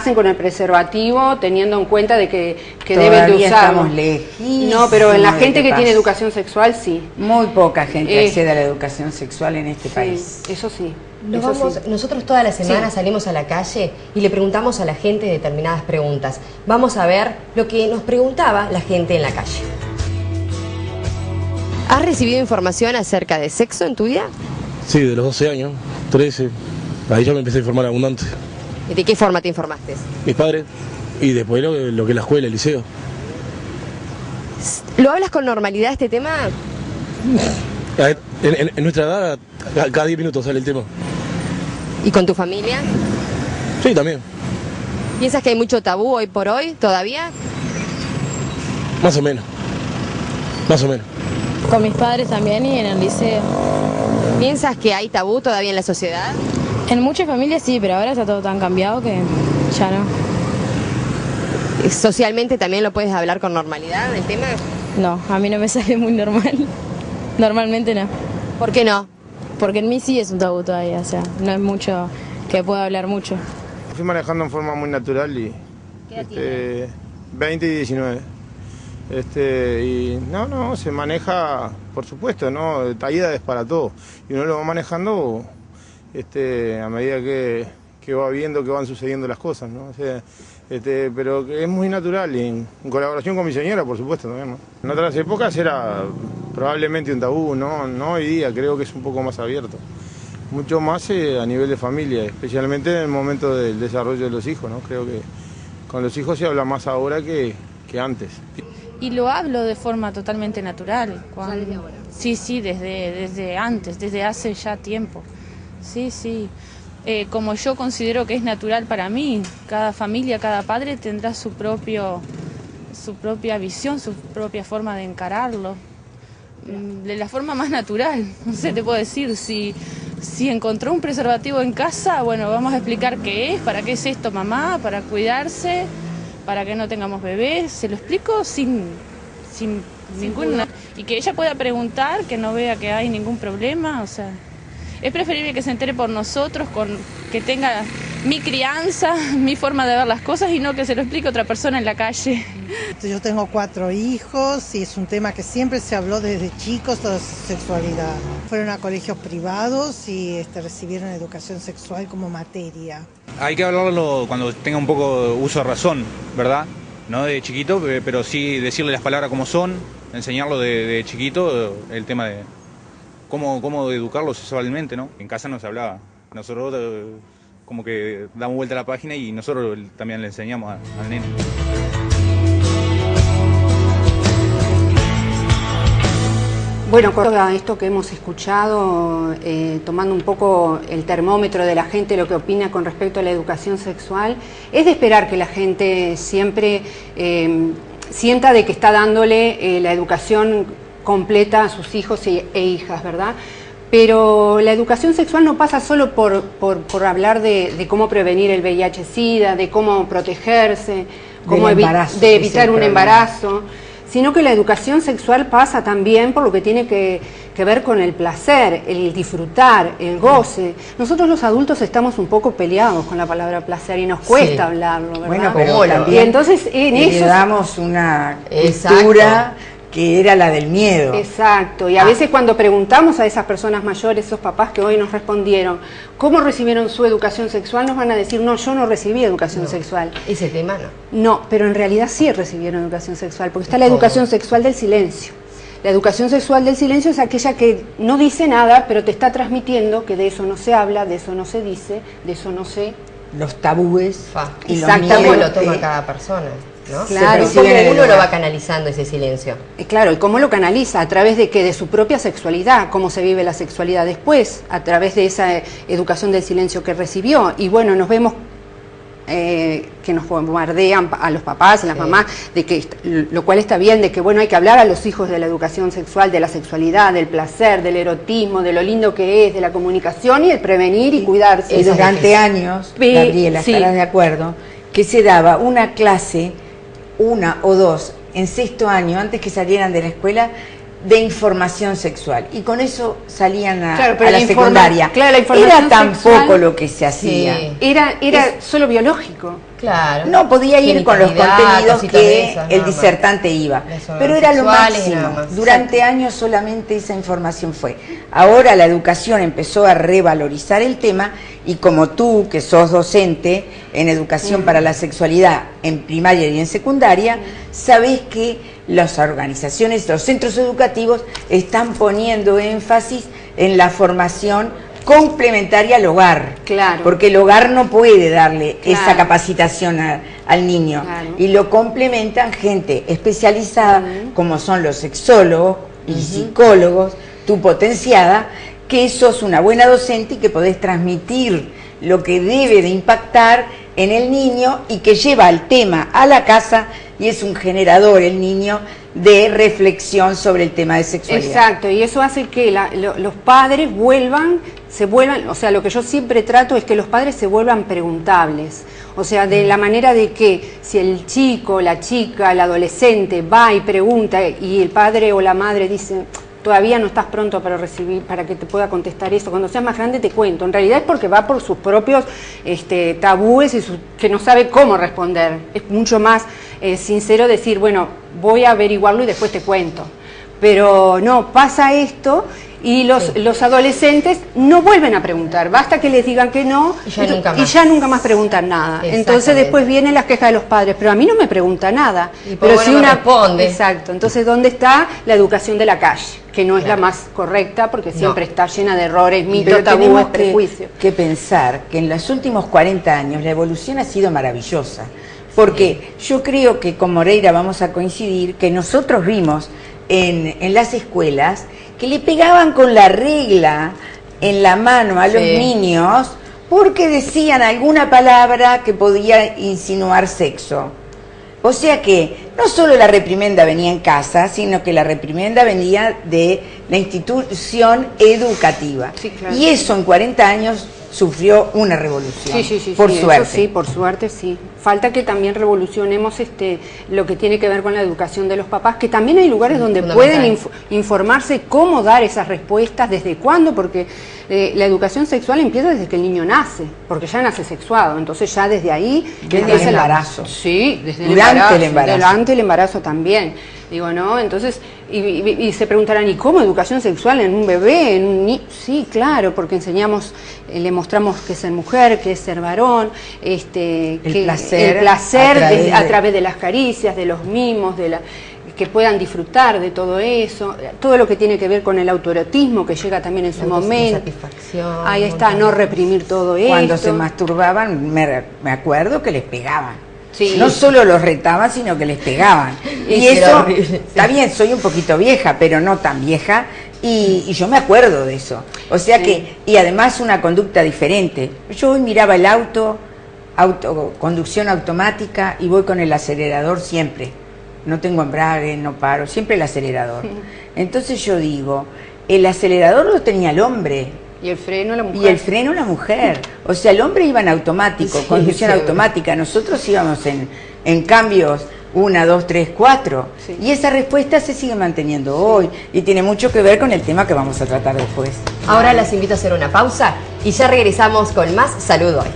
hacen con el preservativo teniendo en cuenta de que Todavía deben de usarlo. estamos lejísimos. No, pero en la gente que tiene pase. educación sexual sí. Muy poca gente accede a la educación sexual en este país. Eso sí. Nosotros toda la semana salimos a la calle y le preguntamos a la gente determinadas preguntas. Vamos a ver lo que nos preguntaba la gente en la calle. ¿Has recibido información acerca de sexo en tu vida? Sí, de los 12 años, 13, ahí ya me empecé a informar abundante. ¿Y de qué forma te informaste? Mis padres, y después lo que es la escuela, el liceo. ¿Lo hablas con normalidad este tema? En nuestra edad, cada 10 minutos sale el tema. ¿Y con tu familia? Sí, también. ¿Piensas que hay mucho tabú hoy por hoy todavía? Más o menos. Más o menos. Con mis padres también y en el liceo. ¿Piensas que hay tabú todavía en la sociedad? En muchas familias sí, pero ahora está todo tan cambiado que ya no. ¿Socialmente también lo puedes hablar con normalidad el tema? No, a mí no me sale muy normal. Normalmente no. ¿Por qué no? Porque en mí sí es un tabú todavía, o sea, no es mucho que pueda hablar mucho. Fui manejando en forma muy natural y... ¿Qué edad tiene? 20 y 19. Y no, se maneja, por supuesto, ¿no? Hay edades para todo. Y uno lo va manejando a medida que va viendo que van sucediendo las cosas, ¿no? O sea, pero que es muy natural y en colaboración con mi señora, por supuesto, también, ¿no? En otras épocas era probablemente un tabú, no hoy día, creo que es un poco más abierto. Mucho más a nivel de familia, especialmente en el momento del desarrollo de los hijos, ¿no? Creo que con los hijos se habla más ahora que antes. Y lo hablo de forma totalmente natural. ¿Ya desde ahora? Sí, desde antes, desde hace ya tiempo. Sí. Como yo considero que es natural para mí, cada familia, cada padre tendrá su propia visión, su propia forma de encararlo. De la forma más natural, no sé, te puedo decir, si encontró un preservativo en casa, bueno, vamos a explicar qué es, para qué es esto mamá, para cuidarse, para que no tengamos bebés, se lo explico sin ninguna... Y que ella pueda preguntar, que no vea que hay ningún problema, o sea... Es preferible que se entere por nosotros, que tenga mi crianza, mi forma de ver las cosas y no que se lo explique otra persona en la calle. Yo tengo 4 hijos y es un tema que siempre se habló desde chicos, la sexualidad. Fueron a colegios privados y recibieron educación sexual como materia. Hay que hablarlo cuando tenga un poco uso de razón, ¿verdad? No de chiquito, pero sí decirle las palabras como son, enseñarlo de chiquito, el tema de cómo educarlo sexualmente, ¿no? En casa no se hablaba. Nosotros como que damos vuelta a la página y nosotros también le enseñamos al nene. Bueno, con todo esto que hemos escuchado, tomando un poco el termómetro de la gente, lo que opina con respecto a la educación sexual, es de esperar que la gente siempre sienta de que está dándole la educación completa a sus hijos e hijas, ¿verdad? Pero la educación sexual no pasa solo por hablar de cómo prevenir el VIH-Sida, de cómo protegerse, de evitar un embarazo, sino que la educación sexual pasa también por lo que tiene que ver con el placer, el disfrutar, el goce. Nosotros los adultos estamos un poco peleados con la palabra placer y nos cuesta hablarlo, ¿verdad? Bueno, pero también y entonces en eso damos una cultura que era la del miedo. Exacto, y a veces cuando preguntamos a esas personas mayores, esos papás que hoy nos respondieron, ¿cómo recibieron su educación sexual? Nos van a decir, no, yo no recibí educación sexual. Ese tema no. No, pero en realidad sí recibieron educación sexual, porque está la educación sexual del silencio. La educación sexual del silencio es aquella que no dice nada, pero te está transmitiendo que de eso no se habla, de eso no se dice, de eso no se... Los tabúes y los ¿Cómo miedos lo toma cada persona? ¿No? Claro, ¿Cómo uno lo va canalizando ese silencio? Claro, y cómo lo canaliza, a través de que de su propia sexualidad, cómo se vive la sexualidad después, a través de esa educación del silencio que recibió. Y bueno, nos vemos que nos bombardean a los papás, a las mamás, de que lo cual está bien, de que bueno, hay que hablar a los hijos de la educación sexual, de la sexualidad, del placer, del erotismo, de lo lindo que es, de la comunicación y el prevenir y cuidarse. Y durante años, Gabriela, estarás de acuerdo, que se daba una clase, 1 o 2, en 6º año, antes que salieran de la escuela, de información sexual. Y con eso salían a la secundaria. Claro, la información era tan sexual, poco lo que se hacía. Era solo biológico. Claro. No, podía ir con los contenidos que el disertante iba. Pero era lo máximo. Durante años solamente esa información fue. Ahora la educación empezó a revalorizar el tema y como tú, que sos docente en educación para la sexualidad en primaria y en secundaria, sabés que las organizaciones, los centros educativos están poniendo énfasis en la formación complementaria al hogar, porque el hogar no puede darle esa capacitación al niño, y lo complementan gente especializada como son los sexólogos y psicólogos, tu potenciada, que sos una buena docente y que podés transmitir lo que debe de impactar en el niño y que lleva el tema a la casa y es un generador el niño de reflexión sobre el tema de sexualidad. Exacto, y eso hace que los padres se vuelvan, o sea, lo que yo siempre trato es que los padres se vuelvan preguntables, o sea, de la manera de que si el chico, la chica, el adolescente va y pregunta y el padre o la madre dice, todavía no estás pronto para que te pueda contestar eso, cuando seas más grande te cuento, en realidad es porque va por sus propios tabúes y que no sabe cómo responder, es mucho más sincero decir, bueno, voy a averiguarlo y después te cuento, pero no, pasa esto y los adolescentes no vuelven a preguntar, basta que les digan que no y ya nunca más preguntan nada. Entonces después vienen las quejas de los padres, pero a mí no me pregunta nada. Pero si una responde. Exacto, entonces ¿dónde está la educación de la calle? Que no es la más correcta porque siempre está llena de errores, mitos, tabúes, prejuicios. Que pensar que en los últimos 40 años la evolución ha sido maravillosa, porque yo creo que con Moreira vamos a coincidir que nosotros vimos en las escuelas que le pegaban con la regla en la mano a los niños porque decían alguna palabra que podía insinuar sexo. O sea que no solo la reprimenda venía en casa, sino que la reprimenda venía de la institución educativa. Y eso en 40 años sufrió una revolución, por suerte. Eso sí, por suerte sí. Falta que también revolucionemos lo que tiene que ver con la educación de los papás, que también hay lugares donde pueden informarse cómo dar esas respuestas, desde cuándo, porque la educación sexual empieza desde que el niño nace, porque ya nace sexuado, entonces ya desde ahí... Desde el embarazo. Sí, desde durante el embarazo también. Digo, ¿no? Entonces, y se preguntarán, ¿y cómo educación sexual en un bebé? En un sí, claro, porque enseñamos, le mostramos qué es ser mujer, qué es ser varón, el placer a través de las caricias, de los mimos, que puedan disfrutar de todo eso, todo lo que tiene que ver con el autoerotismo que llega también en su momento. Satisfacción. Ahí está, no reprimir todo esto. Cuando se masturbaban, me acuerdo que les pegaban. No solo los retaban, sino que les pegaban. Y eso, está bien, soy un poquito vieja, pero no tan vieja, y yo me acuerdo de eso. O sea que, y además una conducta diferente. Yo hoy miraba el conducción automática, y voy con el acelerador siempre. No tengo embrague, no paro, siempre el acelerador. Entonces yo digo, el acelerador lo tenía el hombre. Y el freno la mujer. Y el freno la mujer. O sea, el hombre iba en automático, conducción automática. Nosotros íbamos en cambios 1, 2, 3, 4. Y esa respuesta se sigue manteniendo hoy. Y tiene mucho que ver con el tema que vamos a tratar después. Ahora las invito a hacer una pausa y ya regresamos con más Salud Hoy.